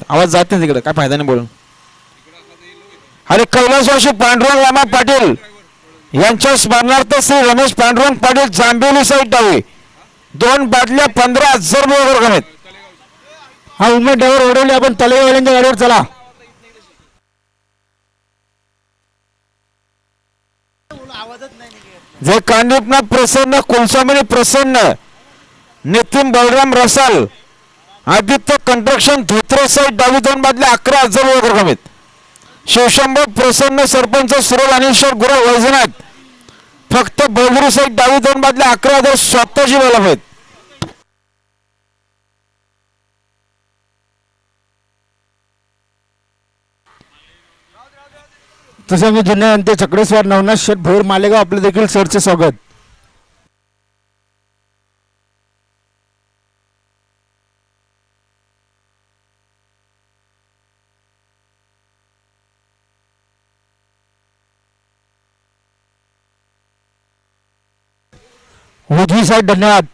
आवाज जात नाही तिकडे, काय फायदा नाही बोलून. अरे कैलासवासी पांडुरंग रामा पाटील यांच्या स्मरणार्थ श्री रमेश पांडुरंग पाटील जांभेली साईड डावी 2 बाटल्या 15,000 रुपये रक्कम आहेत. हा उमेद ड्रायव्हर ओढवले आपण तलेवाल्यांच्या गाडीवर चला. जय कांदिपनाथ प्रसन्न, कुलस्वामिनी प्रसन्न, नितीन बलराम रसाल, आदित्य कंस्ट्रक्शन धोत्रे साईड डावी 2 बाटल्या 11,000 रुपये रक्कम आहेत. शिवशंभर प्रसन्न सरपंच सुरज अनिश्वर गुरु वैजनाथ फक्त बोलगुरू साईड डावी 2 बाटल्या 11,000 स्वतःची बोलत आहेत. तसे मी जुन्या अंत्य चक्रेश्वर नवनाथ शेठ भोर मालेगाव आपले देखील सरचे स्वागत. उजवी साईड धन्यवाद.